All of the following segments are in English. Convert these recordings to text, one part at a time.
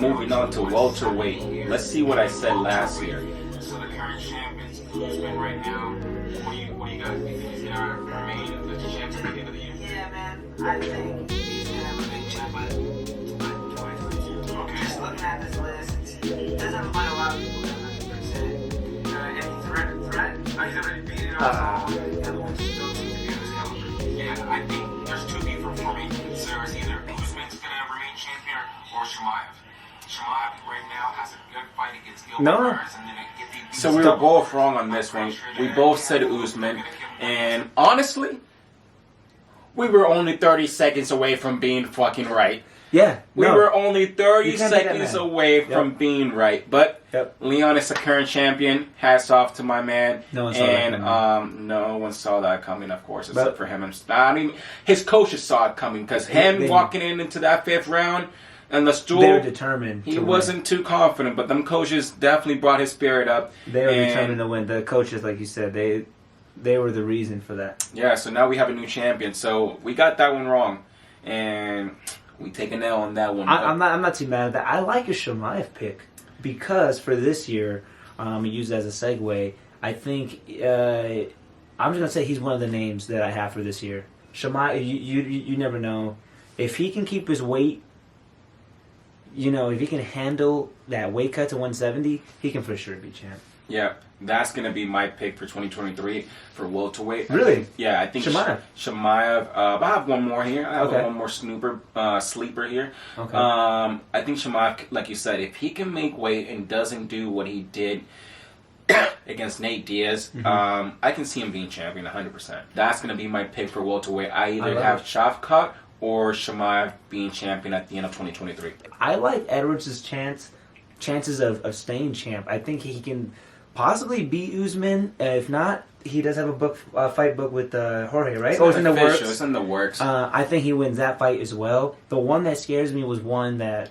Moving on to welterweight. Let's see what I said last year. So the current champion is Usman right now. What do you guys think? He's gonna remain the champion at the end of the year? Yeah, man. I think he's gonna remain champion by 2022. Okay. Just looking at this list, it doesn't find a lot of people at 100%. Any threat? He's already beaten The other ones just don't seem to be on his caliber. Yeah, I think there's two people for me. So it's either Usman's gonna remain champion or Chimaev. Chimaev right now has a good fight against Gilbert No. Burns, and then if he beats So we were both wrong on this one. We both said Usman. And honestly, we were only 30 seconds away from being fucking right. Yeah, We no. were only 30 You can't be that seconds mad. away from being right. But Yep. Leon is the current champion. Hats off to my man. No one saw that And no one saw that coming, of course, except But- for him. I mean, his coaches saw it coming because him They- walking into that fifth round and the stool, They were determined. he to win. wasn't too confident. But them coaches definitely brought his spirit up. They were and- determined to win. The coaches, like you said, they were the reason for that. Yeah, so now we have a new champion. So we got that one wrong, and we take an L on that one. I'm not too mad at that. I like your Chimaev pick because for this year, use it as a segue. I think I'm just gonna say he's one of the names that I have for this year. Chimaev, you never know if he can keep his weight. You know, if he can handle that weight cut to 170, he can for sure be champ. Yeah, that's gonna be my pick for 2023 for welterweight. Really? Yeah, I think Chimaev. Chimaev. I have one more here. I have Okay. one more sleeper here. Okay. I think Chimaev, like you said, if he can make weight and doesn't do what he did against Nate Diaz, Mm-hmm. I can see him being champion 100%. That's gonna be my pick for welterweight. I either love have it. Shavkat or Chimaev being champion at the end of 2023. I like Edwards' chances of staying champ. I think he can possibly beat Usman. If not, he does have a fight book with Jorge, right? It's Oh, not it's in the official. works. It's in the works. I think he wins that fight as well. The one that scares me was one that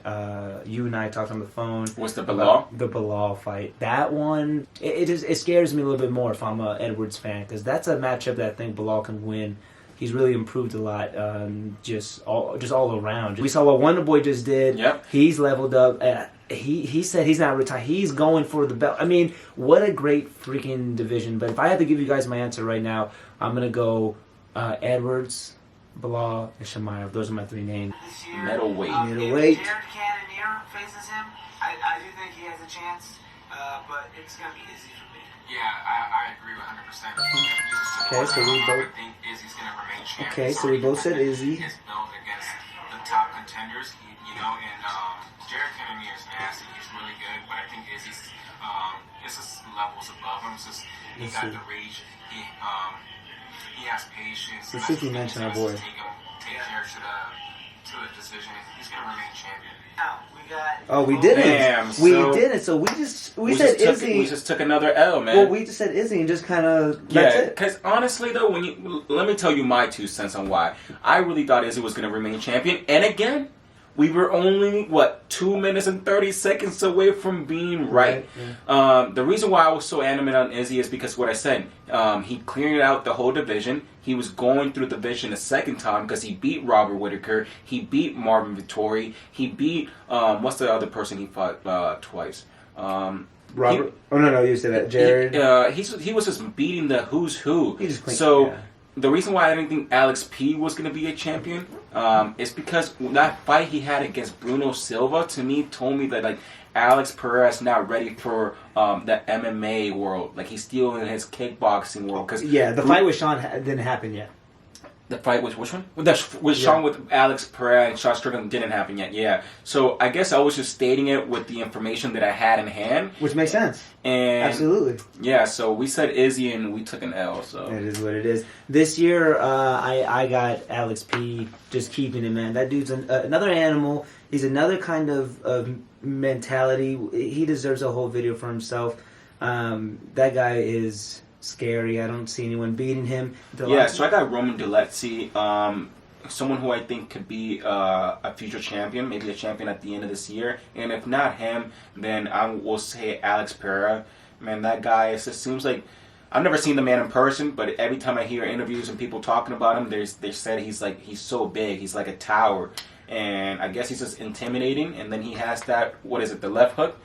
you and I talked on the phone. What's the about Bilal? The Bilal fight. That one, it scares me a little bit more if I'm a Edwards fan because that's a matchup that I think Bilal can win. He's really improved a lot, just all around. We saw what Wonder Boy just did. Yep. He's leveled up. He said he's not retired. He's going for the belt. I mean, what a great freaking division. But if I had to give you guys my answer right now, I'm gonna go Edwards, Bilal, and Chimaev. Those are my three names. This year, Middleweight. Middleweight. If Jared Cannonier faces him, I do think he has a chance, but it's gonna be easy for me. Yeah, I agree 100%. Okay, so we both- I think Izzy's gonna remain champion. Okay, so we both said Izzy. His build against the top contenders, you know, and Jared Cannonier is nasty. He's really good, but I think Izzy's just levels above him. It's just he Let's got see. the reach. He has patience. Let's see if you mention our boy. Take Jared to the decision. He's gonna remain champion. Now we got. Oh, we didn't. Damn, we so- didn't. So we said Izzy. We just took another L, man. Well, we just said Izzy and just kind of that's Yeah, it. because honestly though, let me tell you my 2 cents on why I really thought Izzy was going to remain champion. And again, we were only 2 minutes and 30 seconds away from being right. The reason why I was so adamant on Izzy is because what I said. He cleared out the whole division. He was going through the division a second time because he beat Robert Whitaker. He beat Marvin Vittori. He beat what's the other person he fought twice? Robert. No, you said that. Jared. He was just beating the who's who. He just cleaned- So yeah. the reason why I didn't think Alex P was going to be a champion is because that fight he had against Bruno Silva to me told me that Alex Perez not ready for the MMA world. Like he's still in his kickboxing world. Cause Yeah, the fight with Sean didn't happen yet. The fight was which one? With Sean with Alex Pereira and Sean Strickland didn't happen yet. Yeah. So I guess I was just stating it with the information that I had in hand. Which makes sense. And Absolutely. Yeah. So we said Izzy and we took an L. So It is what it is. This year, I got Alex P. Just keeping it, man. That dude's another animal. He's another kind of mentality. He deserves a whole video for himself. That guy is scary. I don't see anyone beating him. Yeah, so I got Roman Dolezzi, someone who I think could be a future champion, maybe a champion at the end of this year. And if not him, then I will say Alex Pereira. Man, that guy, it just seems like I've never seen the man in person, but every time I hear interviews and people talking about him, they said he's so big, he's like a tower. and I guess he's just intimidating. And then he has that, what is it, the left hook?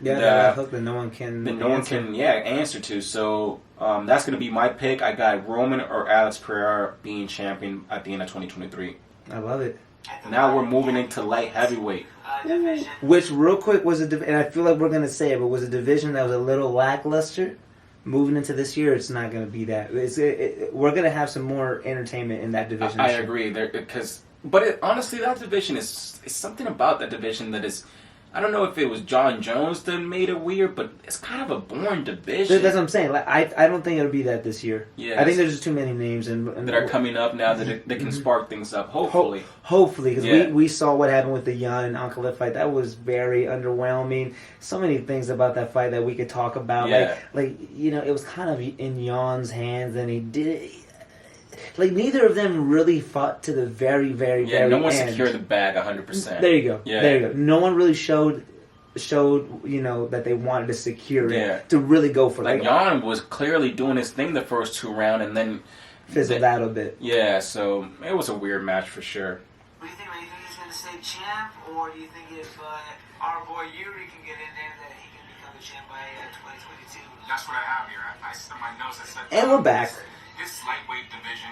Yeah, The- that hook that no one can. That no one answer. can, answer to. So that's going to be my pick. I got Roman or Alex Pereira being champion at the end of 2023. I love it. Now we're moving into light heavyweight. Division. Which, real quick, was and I feel like we're gonna say it, but was a division that was a little lackluster. Moving into this year, it's not gonna be that. We're gonna have some more entertainment in that division. I this year. agree, but honestly, that division is something about that division that is. I don't know if it was John Jones that made it weird, but it's kind of a boring division. That's what I'm saying. Like, I don't think it'll be that this year. Yeah, I think there's just too many names and that are coming up now that can spark things up. Hopefully, Hopefully, because Yeah. we saw what happened with the Yan and Ankalaev fight. That was very underwhelming. So many things about that fight that we could talk about. Yeah. Like it was kind of in Yan's hands, and he did it. Like, neither of them really fought to the very, very, very no one end. secured the bag 100%. There you go. Yeah. There you go. No one really showed that they wanted to secure it Yeah. to really go for it. Like Jan was clearly doing his thing the first 2 rounds, and then fizzled out a bit. Yeah, so it was a weird match for sure. What do you think, man? You think he's going to stay champ, or do you think if our boy Yuri can get in there, that he can become the champ by 2022? That's what I have here. I said my notes. I said, And we're back. This lightweight division,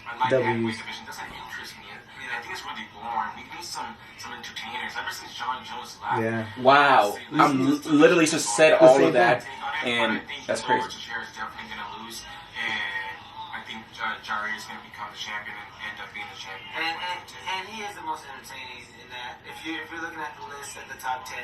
heavyweight W's. division doesn't interest me. I think it's really boring. We need some entertainers. Ever since John Jones left. Yeah. Wow, I'm literally just said all of that, and that's crazy. Chair is definitely going to lose, and I think Jari is going to become the champion and end up being the champion. And he is the most entertaining in that. If you're looking at the list at the top 10,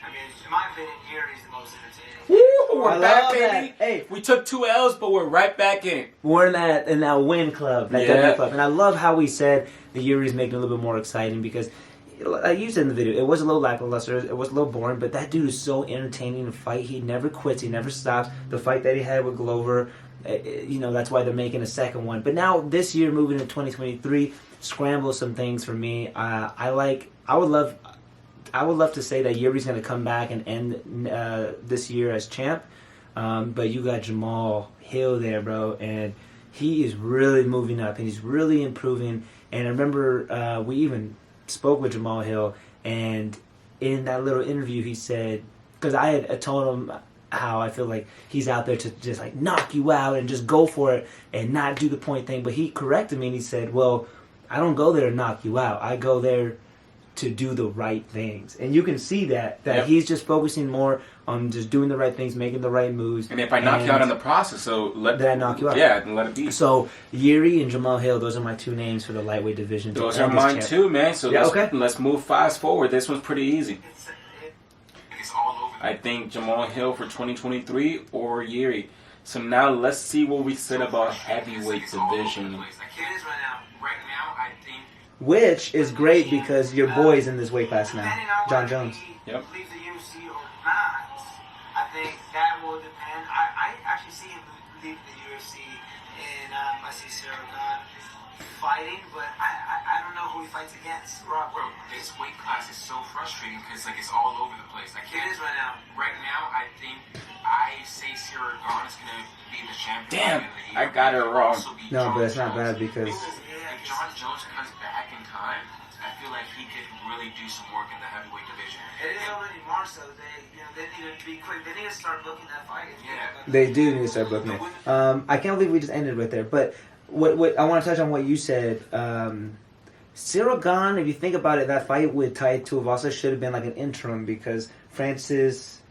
I mean, in my opinion, Yuri's the most entertaining. Woo, I we're back, love that. baby. Hey. We took 2 L's, but we're right back in it. We're in that win club, that Yeah. W club, and I love how we said the Yuri's making it a little bit more exciting because, like you said in the video, it was a little lackluster, it was a little boring, but that dude is so entertaining to fight. He never quits, he never stops. The fight that he had with Glover, that's why they're making a second one. But now this year, moving into 2023, scramble some things for me. I would love to say that Yuri's going to come back and end this year as champ, but you got Jamal Hill there, bro, and he is really moving up and he's really improving. And I remember we even spoke with Jamal Hill, and in that little interview he said, because I had told him how I feel like he's out there to just like knock you out and just go for it and not do the point thing, but he corrected me and he said, well, I don't go there to knock you out. I go there to do the right things. And you can see that Yep. he's just focusing more on just doing the right things, making the right moves. And if I knock you out in the process, Then I knock you out. Yeah, then let it be. So Yuri and Jamal Hill, those are my 2 names for the lightweight division. Those to are end this mine champ. too, man. So Yeah, let's, okay. let's move fast forward. This one's pretty easy. It's all over. I think Jamal Hill for 2023 or Yuri. So now let's see what we said about heavyweight division. It is right now. Right now, I think Which is great because your boy's in this weight class now, Depending on John whether Jones. he Yep. leaves the UFC or not, I think that will depend. I actually see him leaving the UFC, and I see Sarah Khan fighting, but I don't know who he fights against. Bro, this weight class is so frustrating because it's all over the place. I It can't. is right now. Right now, I think I say Sarah Khan is gonna be the champion. Damn, by the end of the year. I got it wrong. Also be No, John but it's not Jones. bad because If John Jones comes back in time, I feel like he could really do some work in the heavyweight division. It is already March, so they need to be quick. They need to start booking that fight. Yeah. they do need to start booking it. I can't believe we just ended right there. But what I want to touch on what you said. Cyril Gane, if you think about it, that fight with Tai Tuivasa should have been like an interim because Francis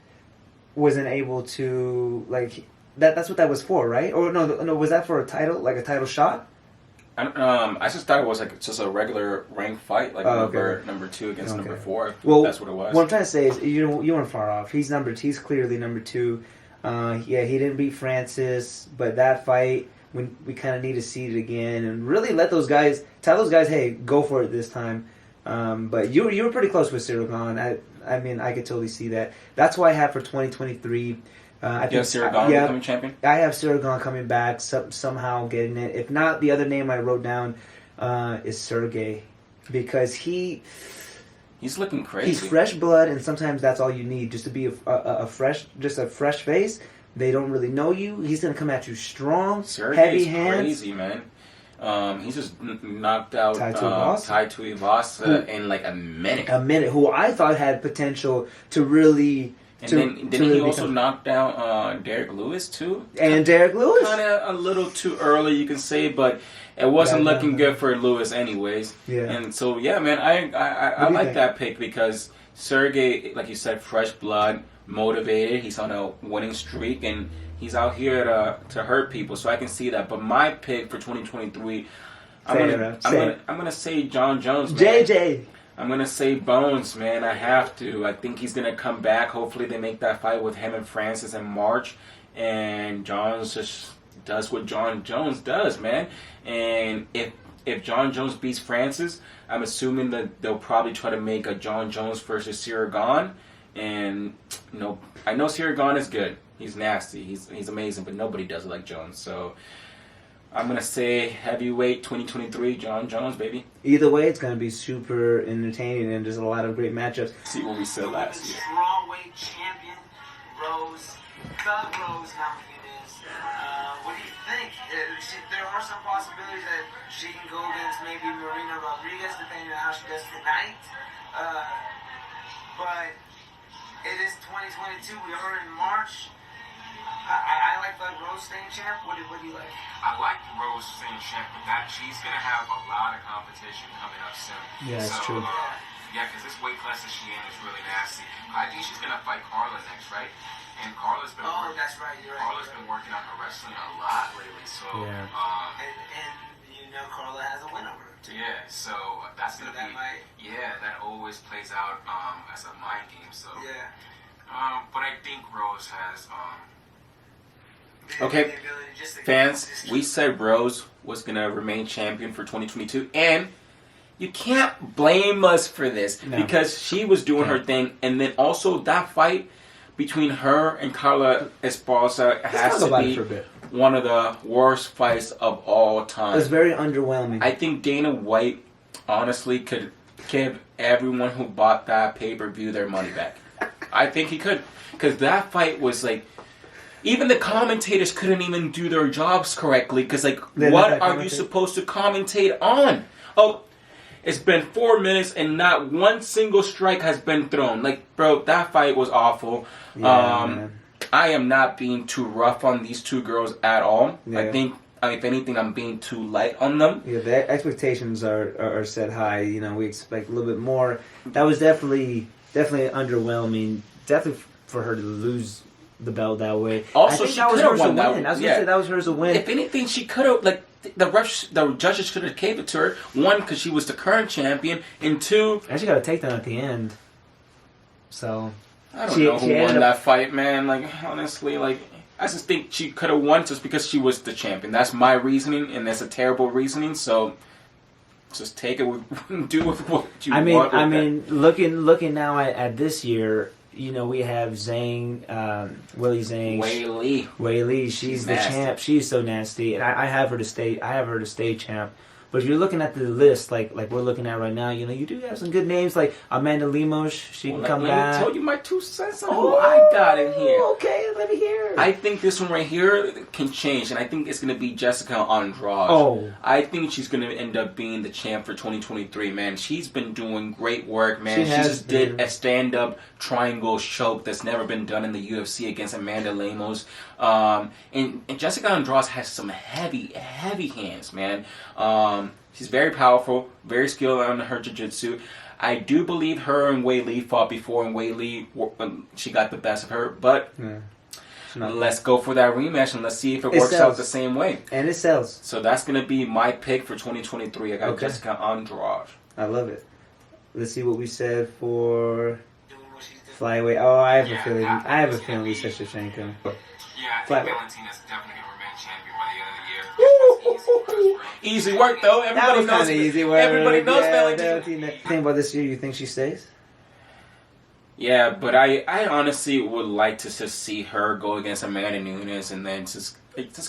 wasn't able to that's what that was for, right? Or no, was that for a title, like a title shot? I just thought it was like just a regular ranked fight, like Oh, okay. number 2 against Okay. number 4. Well, That's what it was. What I'm trying to say is, you weren't far off. He's he's clearly number 2. Yeah, he didn't beat Francis, but that fight, we kind of need to see it again and really tell those guys, hey, go for it this time. But you were pretty close with Cyril Gane. I mean, I could totally see that. That's why I have for 2023. I think Cyril Gane becoming champion? I have Cyril Gane coming back, somehow getting it. If not, the other name I wrote down is Sergey, because he's looking crazy. fresh blood, and sometimes that's all you need, just to be a fresh face. They don't really know you. He's gonna come at you strong, Sergey's heavy hands. crazy, man. He just knocked out Tai Tuivasa. Tai Tuivasa in like a minute. Who I thought had potential to really. And then he also knocked down Derek Lewis too. And Derek Lewis? Kind of a little too early, you can say, but it wasn't looking good for Lewis anyways. Yeah. And so, yeah, man, I like that pick because Sergey, like you said, fresh blood, motivated. He's on a winning streak, and he's out here to hurt people. So I can see that. But my pick for 2023, I'm gonna say John Jones. Man. JJ. I'm going to say Bones, man. I have to. I think he's going to come back. Hopefully they make that fight with him and Francis in March. And Jones just does what John Jones does, man. And if John Jones beats Francis, I'm assuming that they'll probably try to make a John Jones versus Sirigan. And, I know Sirigan is good. He's nasty. He's amazing, but nobody does it like Jones. So I'm going to say heavyweight 2023, John Jones, baby. Either way, it's going to be super entertaining, and there's a lot of great matchups. See what we said last year. Strawweight champion, Rose, Thug Rose Namajunas. What do you think? There are some possibilities that she can go against maybe Marina Rodriguez, depending on how she does tonight. But it is 2022. We are in March. I like Rose staying champ. What do you like? I like Rose staying champ, but she's going to have a lot of competition coming up soon. Yeah, that's true. Yeah, because this weight class that she in is really nasty. I think she's going to fight Carla next, right? And Carla's been That's right. You're right. Carla's been working on her wrestling a lot lately, so Yeah. And Carla has a win over her too. yeah, so that's gonna that always plays out as a mind game. So Yeah. but I think Rose has Okay, fans, we said Rose was going to remain champion for 2022, and you can't blame us for this because she was doing her thing, and then also that fight between her and Carla Esparza has to be one of the worst fights of all time. It's very underwhelming. I think Dana White honestly could give everyone who bought that pay-per-view their money back. I think he could, because that fight was like, even the commentators couldn't even do their jobs correctly, because what are you supposed to commentate on? Oh, it's been 4 minutes and not one single strike has been thrown. Bro, that fight was awful. Man. I am not being too rough on these two girls at all. Yeah. I think, if anything, I'm being too light on them. Yeah, the expectations are set high. We expect a little bit more. That was definitely underwhelming. Definitely for her to lose the belt that way. Also, I think she that was could have hers won to that win. one. I was gonna say that was hers to win. If anything, she could have the judges could have gave it to her. One, because she was the current champion, and two, and she got a takedown at the end. So I don't know who won that fight, man. Honestly, I just think she could have won just because she was the champion. That's my reasoning, and that's a terrible reasoning. So just take it, do with what you want. I mean, looking now at this year. We have Zhang, Willie Zhang, Wei Li. She's the champ. She's so nasty, and I have her to stay champ. But if you're looking at the list, like we're looking at right now, you do have some good names like Amanda Lemos. She can come back. Let me tell you my 2 cents on who I got in here. Okay, let me hear. I think this one right here can change, and I think it's going to be Jessica Andrade. Oh. I think she's going to end up being the champ for 2023, man. She's been doing great work, man. She just did a stand-up triangle choke that's never been done in the UFC against Amanda Lemos. And Jessica Andrade has some heavy hands, man. She's very powerful, very skilled on her jiu-jitsu. I do believe her and Wei Li fought before, and Wei Li, she got the best of her. But let's go for that rematch, and let's see if it works out the same way. And it sells. So that's going to be my pick for 2023. I got Jessica Andrade. I love it. Let's see what we said for flyweight. Oh, I have a feeling Lisa Shevchenko. yeah, I think Valentina's definitely gonna remain champion by the end of the year. Easy work, though. Everybody knows. Easy work. Everybody knows Valentina. Think about this year. You think she stays? Yeah, but I honestly would like to just see her go against Amanda Nunes and then just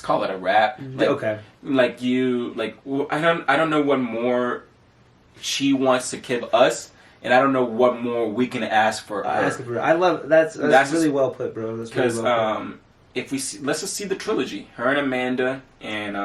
call it a wrap. Okay. I don't know what more she wants to give us, and I don't know what more we can ask for her. I love that's really well put, bro. That's really well put. if we see, let's just see the trilogy, her and Amanda, and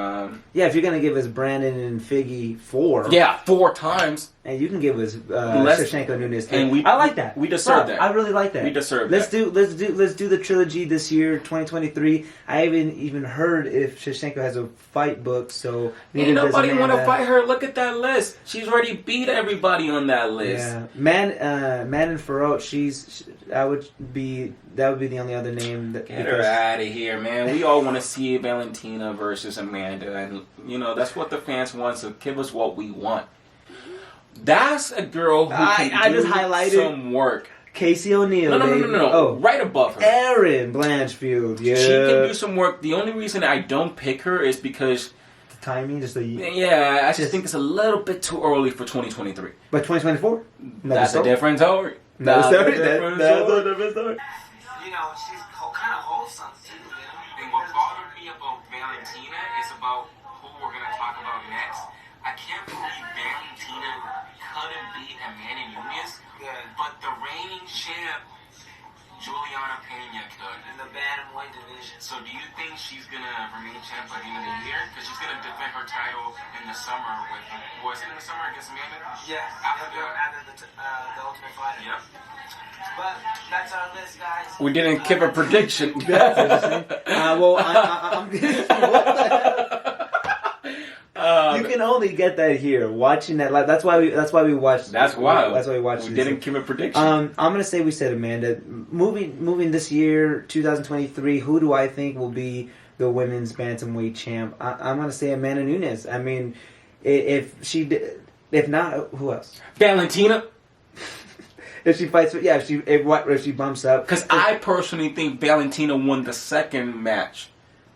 Yeah, if you're gonna give us Brandon and Figgy 4, 4 times. and you can give us Let's- Shevchenko Nunes 3. and I like that. we deserve that. I really like that. We deserve let's that. Let's do the trilogy this year, 2023. I haven't even heard if Shevchenko has a fight book, so Ain't neither does nobody want to Amanda. fight her. Look at that list. She's already beat everybody on that list. Yeah, Man and Farot. That would be the only other name that. Get her out of here, man. We all want to see Valentina versus Amanda, and that's what the fans want. So give us what we want. That's a girl who can I do just highlighted some work. Casey O'Neill. No. baby. Oh, Right above her. Erin Blanchfield. Yeah, She can do some work. The only reason I don't pick her is because, timing. Just I just think it's a little bit too early for 2023. but 2024. That's a different story. Another That's a story. different That's story. a different story. You know, she's kind of wholesome too. You know. And what bothered me about Valentina is about who we're going to talk about next. I can't believe Valentina couldn't beat Amanda Nunes, Yeah. but the reigning champ, Juliana Pena, could. In the bantamweight division. So do you think she's going to remain champ by the end of the year? Because she's going to defend her title in the summer with, was it in the summer against Amanda? Yeah. After The Ultimate Fighter. Yep. But that's our list, guys. We didn't give a prediction. That's interesting. Well, I'm you can only get that here watching that live. That's why we watched. That's why. That's why we watched. We this. didn't give a prediction. I'm gonna say we said Amanda. Moving this year, 2023. Who do I think will be the women's bantamweight champ? I'm gonna say Amanda Nunes. I mean, if not, who else? Valentina. If she fights, if she bumps up. Because I personally think Valentina won the second match.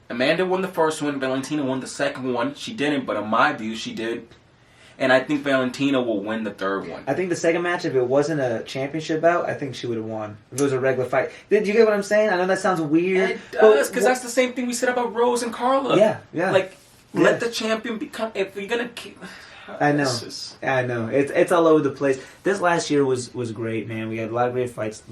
Amanda won the first one. Valentina won the second one. She didn't, but in my view, she did. And I think Valentina will win the third one. I think the second match, if it wasn't a championship bout, I think she would have won. If it was a regular fight. Did you get what I'm saying? I know that sounds weird. It does, because that's the same thing we said about Rose and Carla. Yeah. Like, let the champion become... If you're going to keep... I know. It's just- I know. It's all over the place. This last year was great, man. We had a lot of great fights.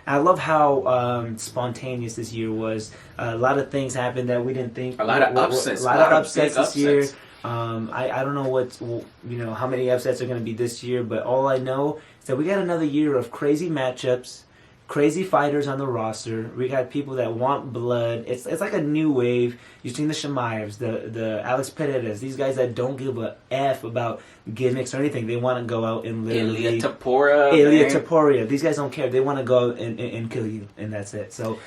I love how spontaneous this year was. A lot of things happened that we didn't think. A lot of upsets. A lot of big upsets this year. upsets. I don't know how many upsets are going to be this year, but all I know is that we got another year of crazy matchups, crazy fighters on the roster. We got people that want blood. It's like a new wave. You've seen the Shemaevs, the Alex Pereiras, these guys that don't give a F about gimmicks or anything. They want to go out and literally... Ilya Taporia. Ilya man. Taporia. These guys don't care. They want to go out and kill you, and that's it. So,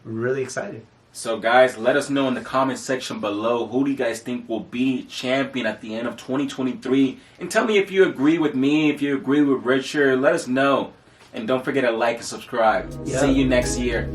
really excited. So, guys, let us know in the comment section below who do you guys think will be champion at the end of 2023. And tell me if you agree with me, if you agree with Richard. Let us know. And don't forget to like and subscribe. Yeah. See you next year.